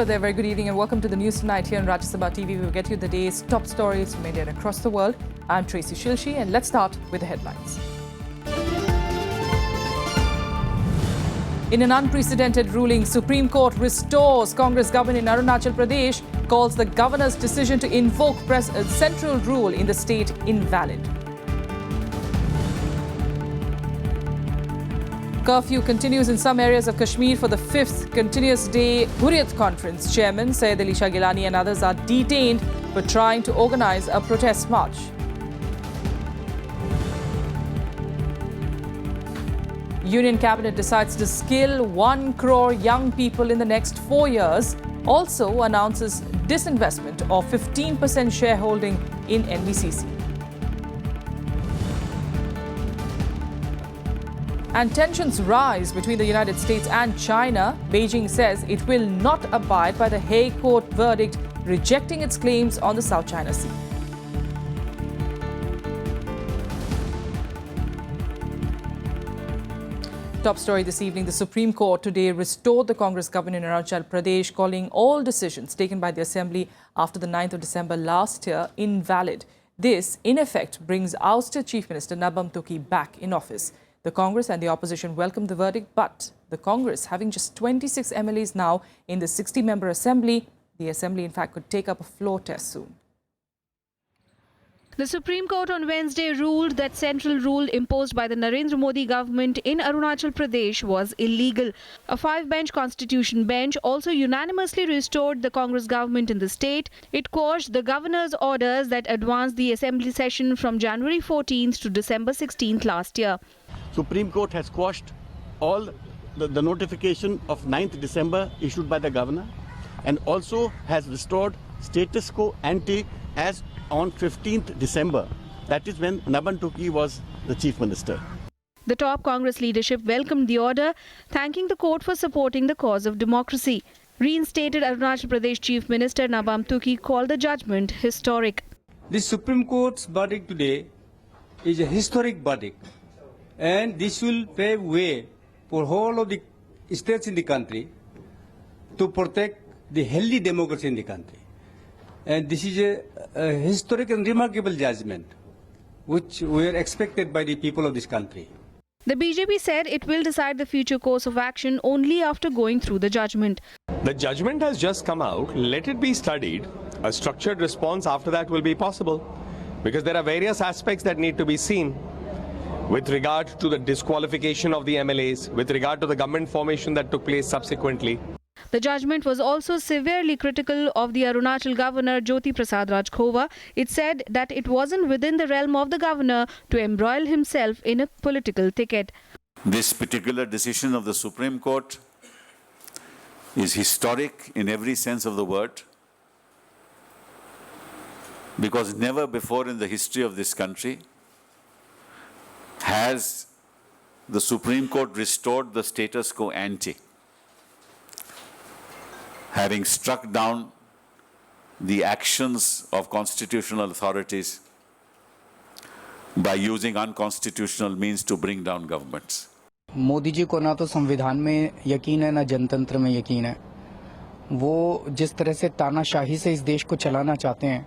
Hello there, very good evening and welcome to the news tonight here on Rajya Sabha TV. We will get you the day's top stories from India and across the world. I'm Tracy Shilshi and let's start with the headlines. In an unprecedented ruling, Supreme Court restores Congress government in Arunachal Pradesh, calls the governor's decision to invoke central rule in the state invalid. Curfew continues in some areas of Kashmir for the fifth continuous day Hurriyat conference. Chairman Syed Ali Shah Gilani and others are detained for trying to organize a protest march. Union Cabinet decides to skill 1 crore young people in the next 4 years. Also announces disinvestment of 15% shareholding in NBCC. And tensions rise between the United States and China. Beijing says it will not abide by the Hague Court verdict rejecting its claims on the South China Sea. Top story this evening, the Supreme Court today restored the Congress government in Arunachal Pradesh, calling all decisions taken by the Assembly after the 9th of December last year invalid. This, in effect, brings ousted Chief Minister Nabam Tuki back in office. The Congress and the opposition welcomed the verdict, but the Congress, having just 26 MLAs now in the 60-member Assembly, the Assembly, in fact, could take up a floor test soon. The Supreme Court on Wednesday ruled that central rule imposed by the Narendra Modi government in Arunachal Pradesh was illegal. A 5-bench constitution bench also unanimously restored the Congress government in the state. It quashed the governor's orders that advanced the assembly session from January 14th to December 16th last year. Supreme Court has quashed all the notification of 9th December issued by the governor and also has restored status quo ante as on 15th December. That is when Nabam Tuki was the Chief Minister. The top Congress leadership welcomed the order, thanking the court for supporting the cause of democracy. Reinstated Arunachal Pradesh Chief Minister Nabam Tuki called the judgment historic. The Supreme Court's verdict today is a historic verdict, and this will pave way for whole of the states in the country to protect the healthy democracy in the country. And this is a historic and remarkable judgment which were expected by the people of this country. The BJP said it will decide the future course of action only after going through the judgment. The judgment has just come out. Let it be studied. A structured response after that will be possible, because there are various aspects that need to be seen with regard to the disqualification of the MLAs, with regard to the government formation that took place subsequently. The judgment was also severely critical of the Arunachal governor Jyoti Prasad Rajkhova. It said that it wasn't within the realm of the governor to embroil himself in a political thicket. This particular decision of the Supreme Court is historic in every sense of the word, because never before in the history of this country has the Supreme Court restored the status quo ante, having struck down the actions of constitutional authorities by using unconstitutional means to bring down governments. Modi ji को ना तो संविधान में यकीन है ना जनतंत्र में यकीन है। वो जिस तरह से तानाशाही से इस देश को चलाना चाहते हैं,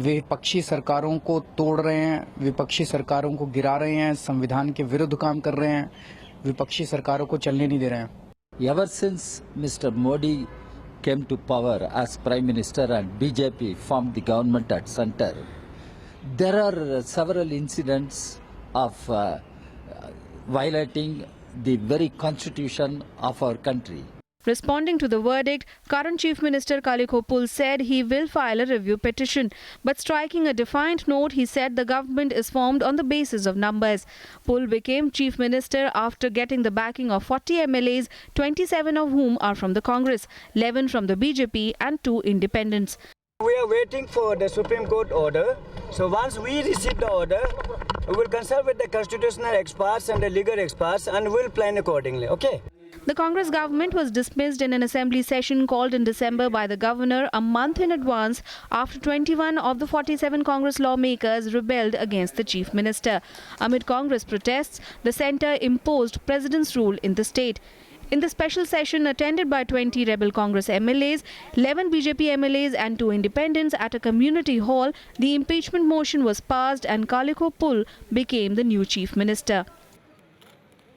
विपक्षी सरकारों को तोड़ रहे हैं, विपक्षी सरकारों को गिरा रहे हैं, संविधान के विरुद्ध काम कर रहे हैं, विपक्षी सरकारों को चलने नहीं दे रहे हैं। Ever since Mr. Modi came to power as Prime Minister and BJP formed the government at center, there are several incidents of violating the very constitution of our country. Responding to the verdict, current Chief Minister Kalikho Pul said he will file a review petition. But striking a defiant note, he said the government is formed on the basis of numbers. Pul became Chief Minister after getting the backing of 40 MLAs, 27 of whom are from the Congress, 11 from the BJP and 2 independents. We are waiting for the Supreme Court order. So once we receive the order, we will consult with the constitutional experts and the legal experts and we will plan accordingly. Okay? The Congress government was dismissed in an assembly session called in December by the governor a month in advance after 21 of the 47 Congress lawmakers rebelled against the chief minister. Amid Congress protests, the centre imposed president's rule in the state. In the special session attended by 20 rebel Congress MLAs, 11 BJP MLAs and 2 independents at a community hall, the impeachment motion was passed and Kaliko Pul became the new chief minister.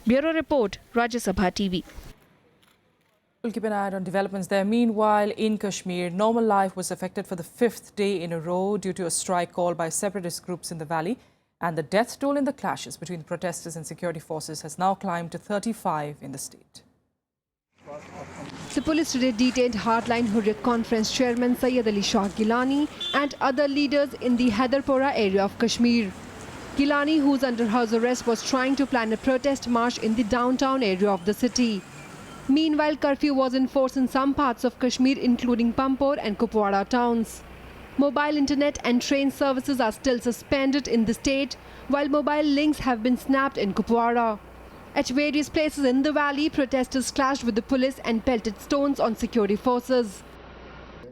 Bureau Report, Rajya Sabha TV. We'll keep an eye on developments there. Meanwhile, in Kashmir, normal life was affected for the 5th day in a row due to a strike called by separatist groups in the valley. And the death toll in the clashes between protesters and security forces has now climbed to 35 in the state. The police today detained Hardline Hurriyat Conference Chairman Sayyid Ali Shah Gilani and other leaders in the Haidarpora area of Kashmir. Gilani, who's under house arrest, was trying to plan a protest march in the downtown area of the city. Meanwhile, curfew was in force in some parts of Kashmir, including Pampore and Kupwara towns. Mobile internet and train services are still suspended in the state, while mobile links have been snapped in Kupwara. At various places in the valley, protesters clashed with the police and pelted stones on security forces.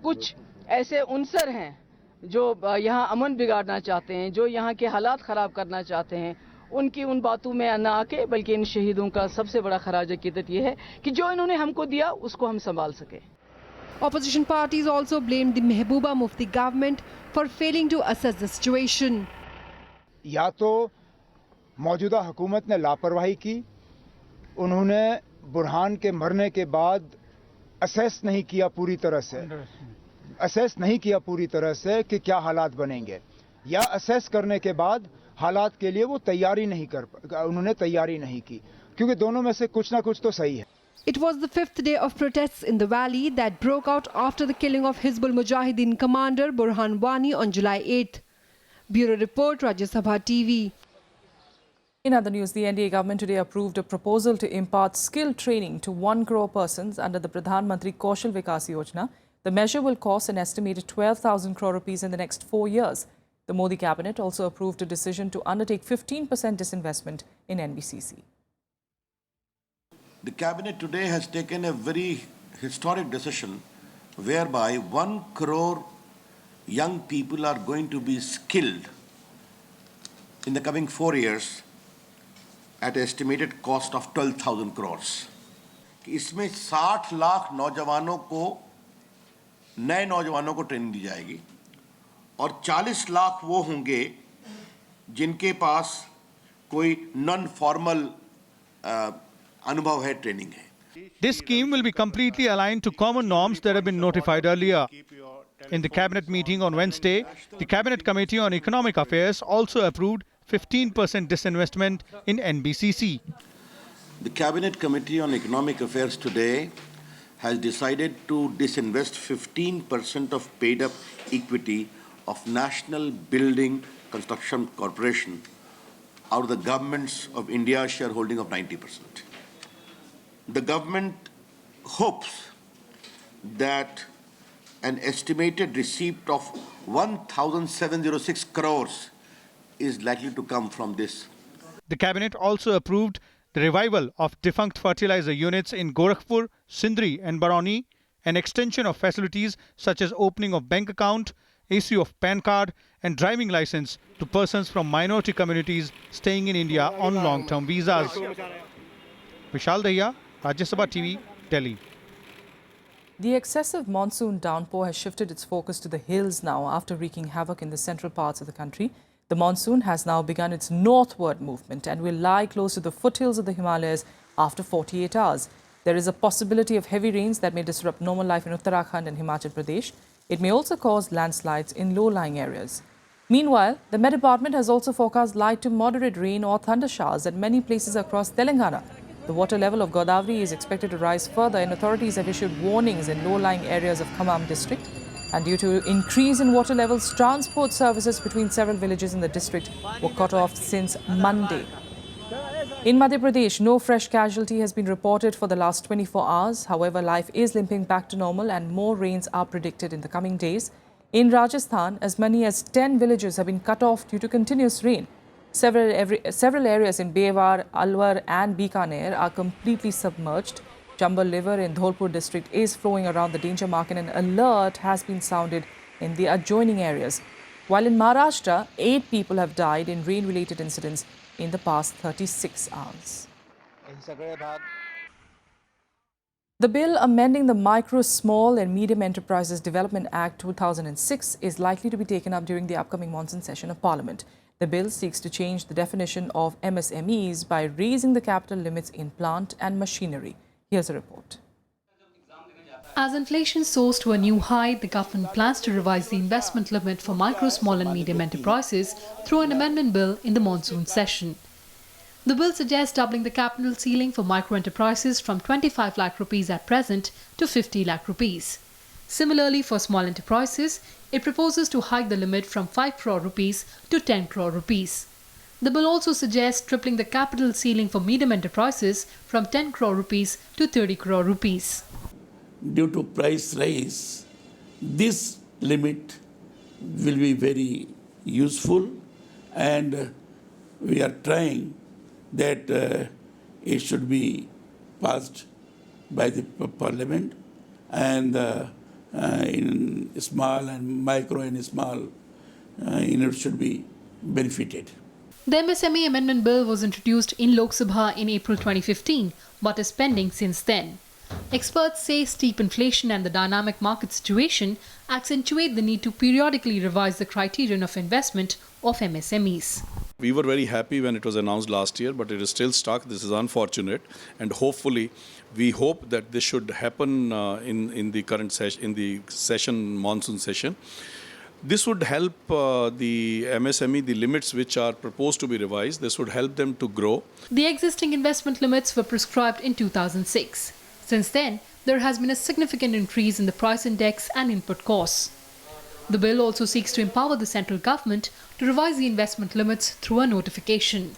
कुछ ऐसे उनसर हैं जो यहाँ अमन बिगाड़ना चाहते हैं, जो यहाँ के हालात खराब करना चाहते हैं, उनकी उन बातों में न आके बल्कि इन शहीदों का सबसे बड़ा खराज अकीदत ये है कि जो इन्होंने हमको दिया उसको हम संभाल सके. Opposition parties also blamed the Mehbooba Mufti government for failing to assess the situation. या तो मौजूदा हुकूमत ने लापरवाही की, उन्होंने बुरहान के मरने के बाद असेस नहीं किया पूरी तरह से कि क्या हालात बनेंगे, या असेस करने के बाद हालात के लिए वो उन्होंने तैयारी नहीं की, क्योंकि दोनों में से कुछ ना कुछ तो सही है. It was the 5th day of protests in the valley that broke out after the killing of Hizbul Mujahideen commander Burhan Wani on July 8th. Bureau Report, Rajya Sabha TV. In other news, the NDA government today approved a proposal to impart skill training to 1 crore persons under the Pradhan Mantri Kaushal Vikas Yojana. The measure will cost an estimated 12,000 crore rupees in the next 4 years. The Modi cabinet also approved a decision to undertake 15% disinvestment in NBCC. The cabinet today has taken a very historic decision whereby 1 crore young people are going to be skilled in the coming 4 years at an estimated cost of 12,000 crores. इसमें 60 लाख नौजवानों को, नए नौजवानों को training दी जाएगी और 40 लाख वो होंगे जिनके पास कोई नॉन फॉर्मल अनुभव है, ट्रेनिंग है. This scheme will be completely aligned to common norms that have been notified earlier. In the cabinet meeting on Wednesday, the Cabinet Committee on Economic Affairs also approved 15% disinvestment in NBCC. The Cabinet Committee on Economic Affairs today has decided to disinvest 15% of paid-up equity of National Building Construction Corporation out of the governments of India's shareholding of 90%. The government hopes that an estimated receipt of 1,706 crores is likely to come from this. The cabinet also approved the revival of defunct fertilizer units in Gorakhpur, Sindri and Barauni, an extension of facilities such as opening of bank account, issue of PAN card and driving license to persons from minority communities staying in India on long-term visas. Vishal Dahiya, Rajya Sabha TV, Delhi. The excessive monsoon downpour has shifted its focus to the hills now after wreaking havoc in the central parts of the country. The monsoon has now begun its northward movement and will lie close to the foothills of the Himalayas after 48 hours. There is a possibility of heavy rains that may disrupt normal life in Uttarakhand and Himachal Pradesh. It may also cause landslides in low-lying areas. Meanwhile, the Met Department has also forecast light to moderate rain or thunder showers at many places across Telangana. The water level of Godavari is expected to rise further and authorities have issued warnings in low-lying areas of Khammam district. And due to increase in water levels, transport services between several villages in the district were cut off since Monday. In Madhya Pradesh, no fresh casualty has been reported for the last 24 hours. However, life is limping back to normal and more rains are predicted in the coming days. In Rajasthan, as many as 10 villages have been cut off due to continuous rain. Several areas in Bewar, Alwar and Bikaner are completely submerged. Chambal River in Dholpur district is flowing around the danger mark and an alert has been sounded in the adjoining areas. While in Maharashtra, 8 people have died in rain-related incidents in the past 36 hours. The bill amending the Micro, Small and Medium Enterprises Development Act 2006 is likely to be taken up during the upcoming monsoon session of Parliament. The bill seeks to change the definition of MSMEs by raising the capital limits in plant and machinery. Here's a report. As inflation soars to a new high, the government plans to revise the investment limit for micro, small and medium enterprises through an amendment bill in the monsoon session. The bill suggests doubling the capital ceiling for micro enterprises from 25 lakh rupees at present to 50 lakh rupees. Similarly, for small enterprises, it proposes to hike the limit from 5 crore rupees to 10 crore rupees. The bill also suggests tripling the capital ceiling for medium enterprises from 10 crore rupees to 30 crore rupees. Due to price rise, this limit will be very useful, and we are trying that it should be passed by the Parliament, and in small and micro and small units should be benefited. The MSME amendment bill was introduced in Lok Sabha in April 2015, but is pending since then. Experts say steep inflation and the dynamic market situation accentuate the need to periodically revise the criterion of investment of MSMEs. We were very happy when it was announced last year, but it is still stuck. This is unfortunate, and hopefully, we hope that this should happen in the current session, monsoon session. This would help the MSME, the limits which are proposed to be revised. This would help them to grow. The existing investment limits were prescribed in 2006. Since then, there has been a significant increase in the price index and input costs. The bill also seeks to empower the central government to revise the investment limits through a notification.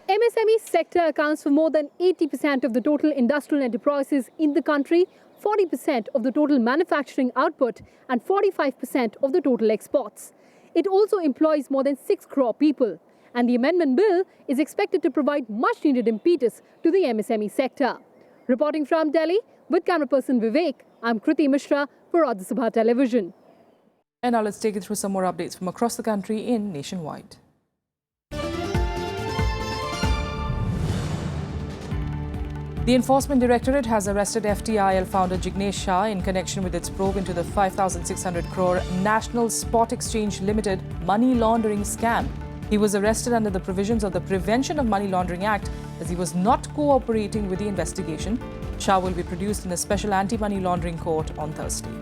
MSME sector accounts for more than 80% of the total industrial enterprises in the country, 40% of the total manufacturing output and 45% of the total exports. It also employs more than 6 crore people, and the amendment bill is expected to provide much needed impetus to the MSME sector. Reporting from Delhi with camera person Vivek, I'm Kriti Mishra for Rajya Sabha Television. And now let's take you through some more updates from across the country in Nationwide. The Enforcement Directorate has arrested FTIL founder Jignesh Shah in connection with its probe into the 5,600 crore National Spot Exchange Limited money laundering scam. He was arrested under the provisions of the Prevention of Money Laundering Act as he was not cooperating with the investigation. Shah will be produced in a special anti-money laundering court on Thursday.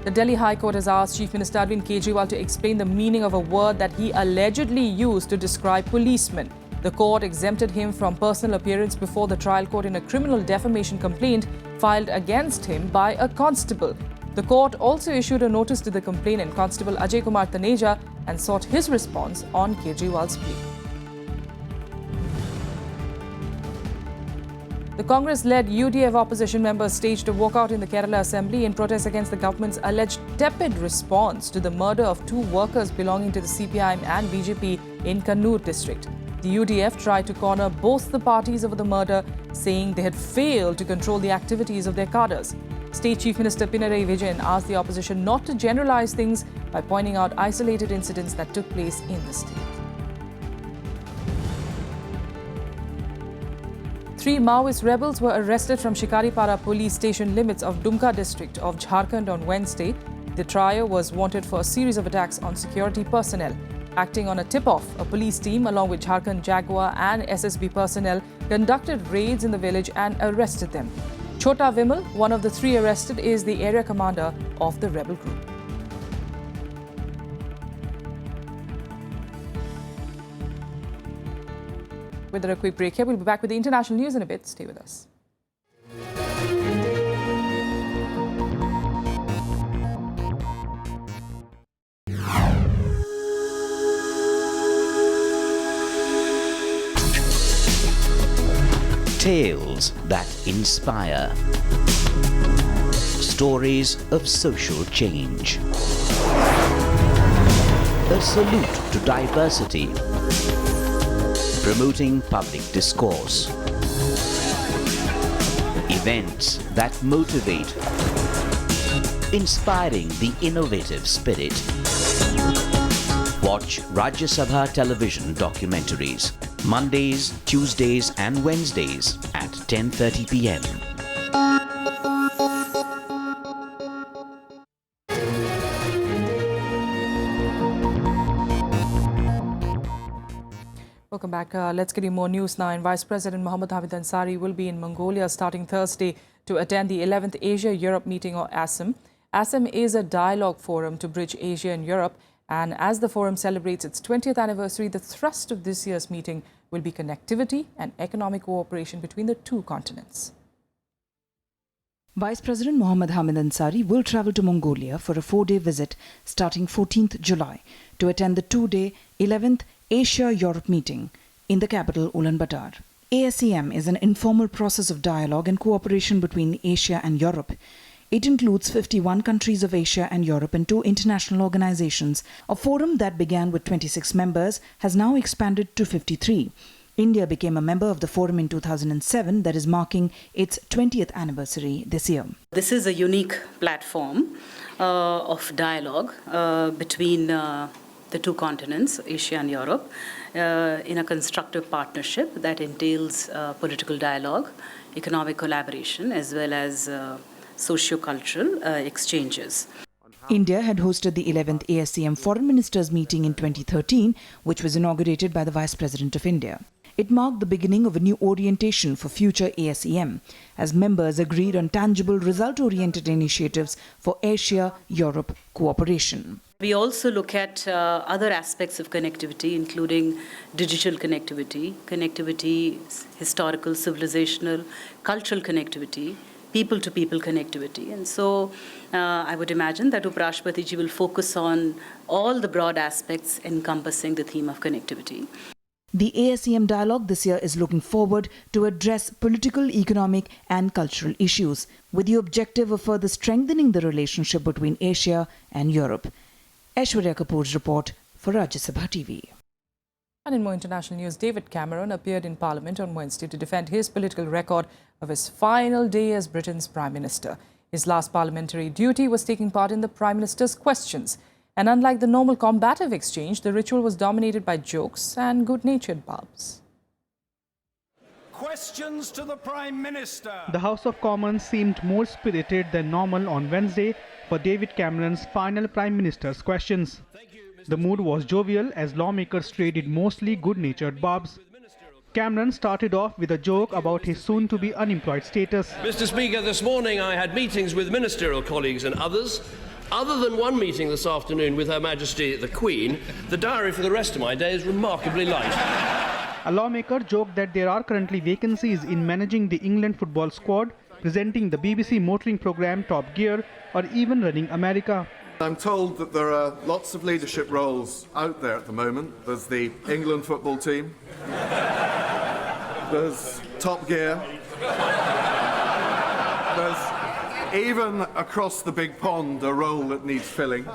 The Delhi High Court has asked Chief Minister Arvind Kejriwal to explain the meaning of a word that he allegedly used to describe policemen. The court exempted him from personal appearance before the trial court in a criminal defamation complaint filed against him by a constable. The court also issued a notice to the complainant, Constable Ajay Kumar Taneja, and sought his response on Kejriwal's plea. The Congress-led UDF opposition members staged a walkout in the Kerala Assembly in protest against the government's alleged tepid response to the murder of 2 workers belonging to the CPIM and BJP in Kannur district. The UDF tried to corner both the parties over the murder, saying they had failed to control the activities of their cadres. State Chief Minister Pinarayi Vijayan asked the opposition not to generalize things by pointing out isolated incidents that took place in the state. 3 Maoist rebels were arrested from Shikaripara police station limits of Dumka district of Jharkhand on Wednesday. The trio was wanted for a series of attacks on security personnel. Acting on a tip-off, a police team along with Jharkhand Jaguar and SSB personnel conducted raids in the village and arrested them. Chota Vimal, one of the 3 arrested, is the area commander of the rebel group. With a quick break here, we'll be back with the international news in a bit. Stay with us. Tales that inspire. Stories of social change. A salute to diversity. Promoting public discourse. Events that motivate. Inspiring the innovative spirit. Watch Rajya Sabha television documentaries. Mondays, Tuesdays and Wednesdays at 10:30 p.m. Welcome back. Let's get you more news now. And Vice President Mohammad Hamid Ansari will be in Mongolia starting Thursday to attend the 11th Asia-Europe meeting, or ASEM. ASEM is a dialogue forum to bridge Asia and Europe. And as the forum celebrates its 20th anniversary, the thrust of this year's meeting will be connectivity and economic cooperation between the two continents. Vice President Mohammad Hamid Ansari will travel to Mongolia for a 4-day visit starting 14th July to attend the 2-day 11th Asia-Europe meeting in the capital Ulaanbaatar. ASEM is an informal process of dialogue and cooperation between Asia and Europe. It includes 51 countries of Asia and Europe and 2 international organizations. A forum that began with 26 members has now expanded to 53. India became a member of the forum in 2007, that is marking its 20th anniversary this year. This is a unique platform of dialogue between the two continents, Asia and Europe, in a constructive partnership that entails political dialogue, economic collaboration, as well as socio-cultural exchanges. India had hosted the 11th ASEM Foreign Ministers meeting in 2013, which was inaugurated by the Vice President of India. It marked the beginning of a new orientation for future ASEM, as members agreed on tangible, result-oriented initiatives for Asia-Europe cooperation. We also look at other aspects of connectivity, including digital connectivity, historical, civilizational, cultural connectivity, people-to-people connectivity. And so I would imagine that Uprashpati ji will focus on all the broad aspects encompassing the theme of connectivity. The ASEM dialogue this year is looking forward to address political, economic and cultural issues with the objective of further strengthening the relationship between Asia and Europe. Aishwarya Kapoor's report for Rajya Sabha TV. And in more international news, David Cameron appeared in Parliament on Wednesday to defend his political record of his final day as Britain's Prime Minister. His last parliamentary duty was taking part in the Prime Minister's questions. And unlike the normal combative exchange, the ritual was dominated by jokes and good-natured barbs. Questions to the Prime Minister. The House of Commons seemed more spirited than normal on Wednesday for David Cameron's final Prime Minister's questions. The mood was jovial as lawmakers traded mostly good-natured barbs. Cameron started off with a joke about his soon-to-be unemployed status. Mr. Speaker, this morning I had meetings with ministerial colleagues and others. Other than one meeting this afternoon with Her Majesty the Queen, the diary for the rest of my day is remarkably light. A lawmaker joked that there are currently vacancies in managing the England football squad, presenting the BBC motoring programme Top Gear, or even running America. I'm told that there are lots of leadership roles out there at the moment. There's the England football team, there's Top Gear, there's even across the big pond a role that needs filling.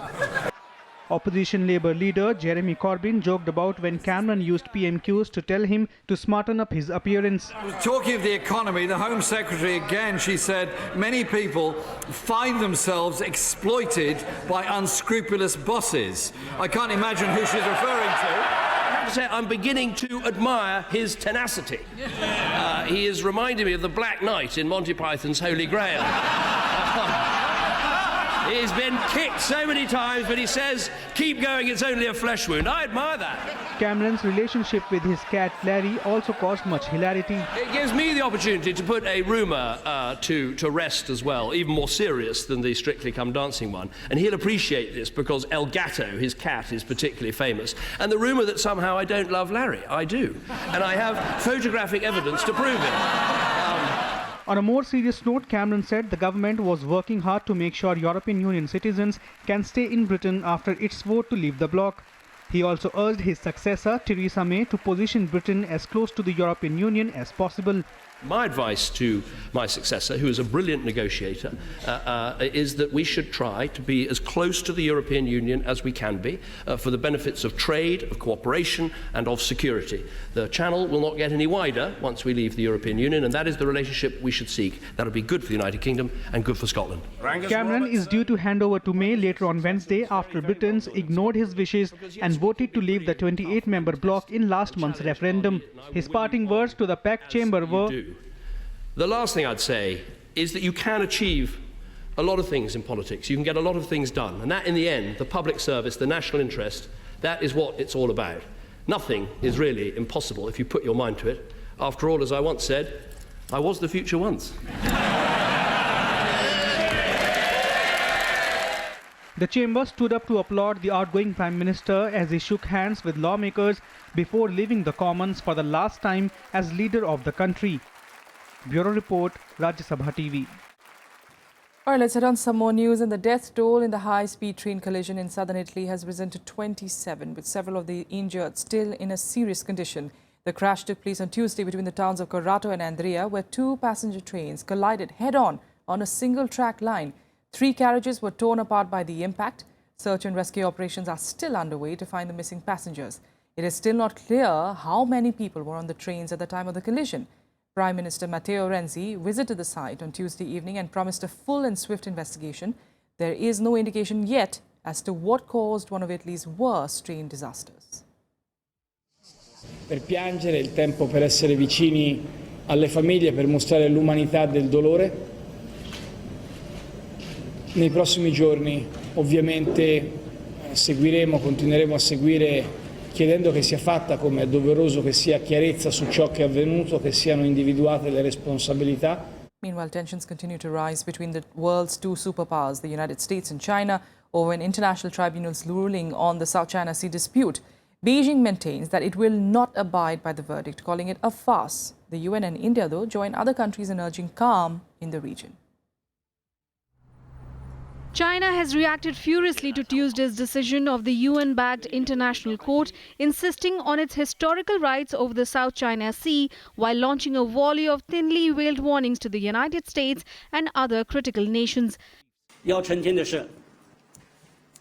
Opposition Labour leader Jeremy Corbyn joked about when Cameron used PMQs to tell him to smarten up his appearance. Talking of the economy, the Home Secretary again, she said, many people find themselves exploited by unscrupulous bosses. I can't imagine who she's referring to. I have to say, I'm beginning to admire his tenacity. He is reminding me of the Black Knight in Monty Python's Holy Grail. He's been kicked so many times, but he says, keep going, it's only a flesh wound. I admire that. Cameron's relationship with his cat Larry also caused much hilarity. It gives me the opportunity to put a rumour to rest as well, even more serious than the Strictly Come Dancing one. And he'll appreciate this because El Gato, his cat, is particularly famous. And the rumour that somehow I don't love Larry, I do. And I have photographic evidence to prove it. On a more serious note, Cameron said the government was working hard to make sure European Union citizens can stay in Britain after its vote to leave the bloc. He also urged his successor, Theresa May, to position Britain as close to the European Union as possible. My advice to my successor, who is a brilliant negotiator, is that we should try to be as close to the European Union as we can be for the benefits of trade, of cooperation and of security. The channel will not get any wider once we leave the European Union, and that is the relationship we should seek. That will be good for the United Kingdom and good for Scotland. Cameron is due to hand over to May later on Wednesday after Britons ignored his wishes and voted to leave the 28-member bloc in last month's referendum. His parting words to the packed chamber were, the last thing I'd say is that you can achieve a lot of things in politics. You can get a lot of things done. And that, in the end, the public service, the national interest, that is what it's all about. Nothing is really impossible if you put your mind to it. After all, as I once said, I was the future once. The chamber stood up to applaud the outgoing Prime Minister as he shook hands with lawmakers before leaving the Commons for the last time as leader of the country. Bureau Report, Rajya Sabha TV. All right, let's head on some more news. And the death toll in the high-speed train collision in southern Italy has risen to 27, with several of the injured still in a serious condition. The crash took place on Tuesday between the towns of Corato and Andria, where two passenger trains collided head-on on a single-track line. 3 carriages were torn apart by the impact. Search and rescue operations are still underway to find the missing passengers. It is still not clear how many people were on the trains at the time of the collision. Prime Minister Matteo Renzi visited the site on Tuesday evening and promised a full and swift investigation. There is no indication yet as to what caused one of Italy's worst train disasters. Per piangere, il tempo per essere vicini alle famiglie, per mostrare l'umanità del dolore. Nei prossimi giorni ovviamente continueremo a seguire, chiedendo che sia fatta, come è doveroso che sia, chiarezza su ciò che è avvenuto, che siano individuate le responsabilità. Meanwhile, tensions continue to rise between the world's two superpowers, the United States and China, over an international tribunal's ruling on the South China Sea dispute. Beijing maintains that it will not abide by the verdict, calling it a farce. The UN and India, though, join other countries in urging calm in the region. China has reacted furiously to Tuesday's decision of the UN-backed International Court insisting on its historical rights over the South China Sea, while launching a volley of thinly veiled warnings to the United States and other critical nations. 要澄清的是，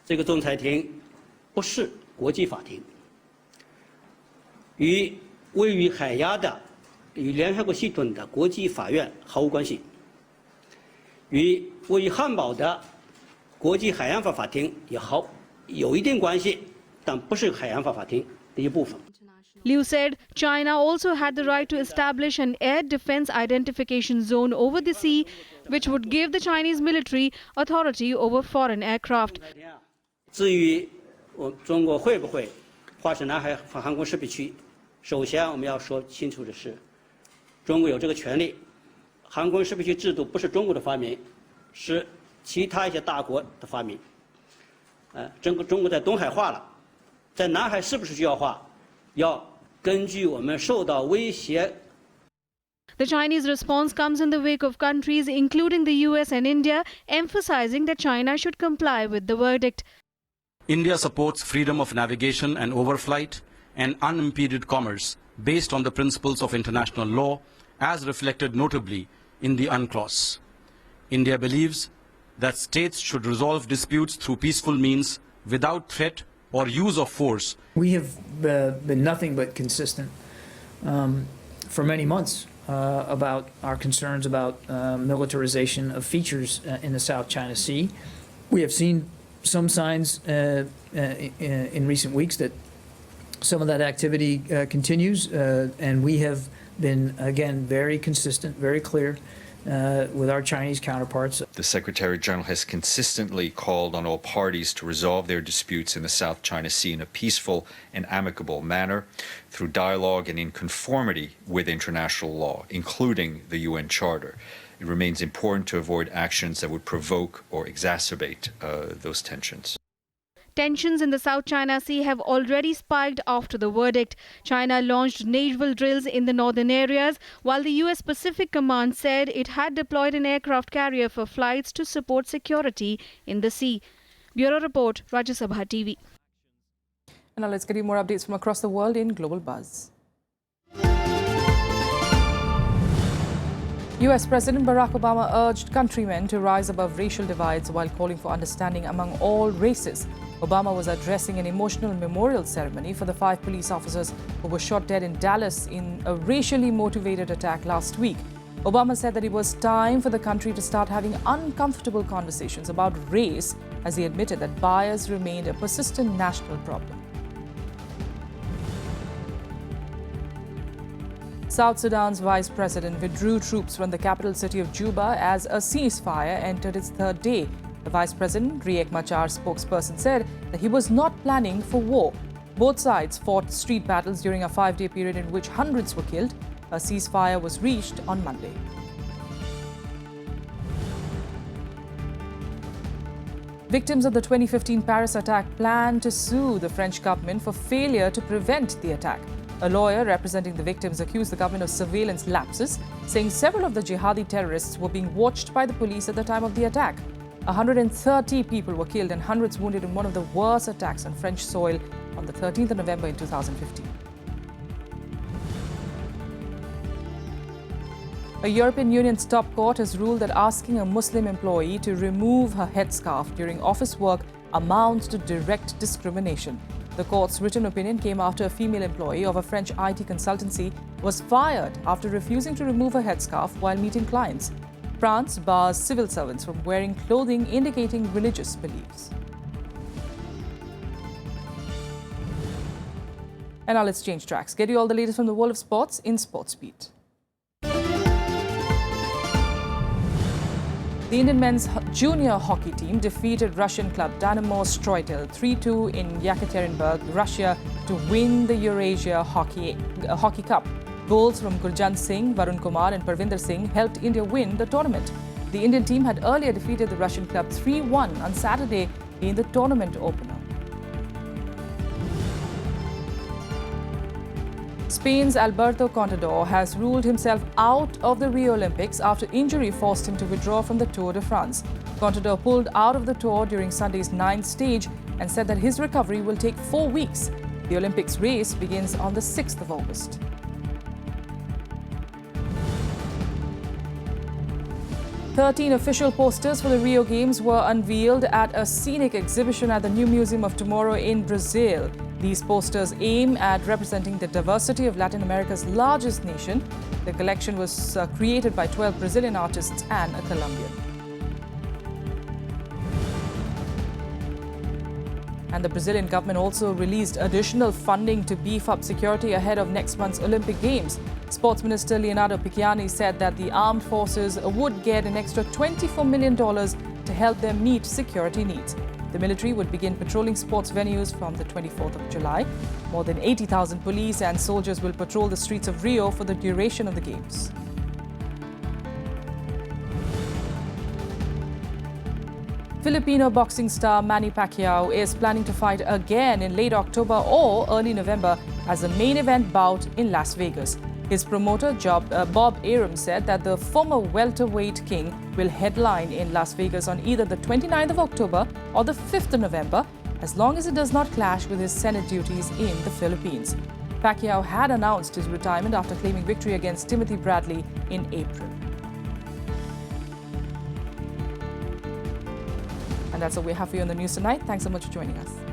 这个仲裁庭不是国际法庭，与位于海牙的与联合国系统的国际法院毫无关系，与位于汉堡的 国际海洋法法庭也有一定关系，但不是海洋法法庭的一部分。 Liu said China also had the right to establish an air defense identification zone over the sea, which would give the Chinese military authority over foreign aircraft. 至于中国会不会划设南海航空识别区，首先我们要说清楚的是，中国有这个权利。航空识别区制度不是中国的发明，是 其他一些大国的发明，中国在东海划了，在南海是不是需要划？要根据我们受到威胁。 The Chinese response comes in the wake of countries, including the US and India, emphasizing that China should comply with the verdict. India supports freedom of navigation and overflight and unimpeded commerce based on the principles of international law, as reflected notably in the UNCLOS. India believes that states should resolve disputes through peaceful means without threat or use of force. We have been nothing but consistent for many months about our concerns about militarization of features in the South China Sea. We have seen some signs in recent weeks that some of that activity continues, and we have been, again, very consistent, very clear with our Chinese counterparts. The Secretary General has consistently called on all parties to resolve their disputes in the South China Sea in a peaceful and amicable manner through dialogue and in conformity with international law, including the UN Charter. It remains important to avoid actions that would provoke or exacerbate those tensions. Tensions in the South China Sea have already spiked after the verdict. China launched naval drills in the northern areas, while the US Pacific Command said it had deployed an aircraft carrier for flights to support security in the sea. Bureau Report, Rajya Sabha TV. And now let's get you more updates from across the world in Global Buzz. US President Barack Obama urged countrymen to rise above racial divides while calling for understanding among all races. Obama was addressing an emotional memorial ceremony for the 5 police officers who were shot dead in Dallas in a racially motivated attack last week. Obama said that it was time for the country to start having uncomfortable conversations about race, as he admitted that bias remained a persistent national problem. South Sudan's vice president withdrew troops from the capital city of Juba as a ceasefire entered its 3rd day. The vice president, Riek Machar's spokesperson, said that he was not planning for war. Both sides fought street battles during a 5-day period in which hundreds were killed. A ceasefire was reached on Monday. Victims of the 2015 Paris attack plan to sue the French government for failure to prevent the attack. A lawyer representing the victims accused the government of surveillance lapses, saying several of the jihadi terrorists were being watched by the police at the time of the attack. 130 people were killed and hundreds wounded in one of the worst attacks on French soil on the 13th of November in 2015. A European Union's top court has ruled that asking a Muslim employee to remove her headscarf during office work amounts to direct discrimination. The court's written opinion came after a female employee of a French IT consultancy was fired after refusing to remove her headscarf while meeting clients. France bars civil servants from wearing clothing indicating religious beliefs. And now let's change tracks. Get you all the latest from the world of sports in Sports Beat. The Indian men's junior hockey team defeated Russian club Dynamo Stroitel 3-2 in Yekaterinburg, Russia, to win the Eurasia Hockey Cup. Goals from Gurjant Singh, Varun Kumar and Parvinder Singh helped India win the tournament. The Indian team had earlier defeated the Russian club 3-1 on Saturday in the tournament opener. Spain's Alberto Contador has ruled himself out of the Rio Olympics after injury forced him to withdraw from the Tour de France. Contador pulled out of the Tour during Sunday's 9th stage and said that his recovery will take 4 weeks. The Olympics race begins on the 6th of August. "13 official posters for the Rio Games were unveiled at a scenic exhibition at the New Museum of Tomorrow in Brazil. These posters aim at representing the diversity of Latin America's largest nation. The collection was created by 12 Brazilian artists and a Colombian. And the Brazilian government also released additional funding to beef up security ahead of next month's Olympic Games. Sports Minister Leonardo Picciani said that the armed forces would get an extra $24 million to help them meet security needs. The military would begin patrolling sports venues from the 24th of July. More than 80,000 police and soldiers will patrol the streets of Rio for the duration of the Games. Filipino boxing star Manny Pacquiao is planning to fight again in late October or early November as a main event bout in Las Vegas. His promoter, Bob Arum, said that the former welterweight king will headline in Las Vegas on either the 29th of October or the 5th of November, as long as it does not clash with his Senate duties in the Philippines. Pacquiao had announced his retirement after claiming victory against Timothy Bradley in April. And that's all we have for you on the news tonight. Thanks so much for joining us.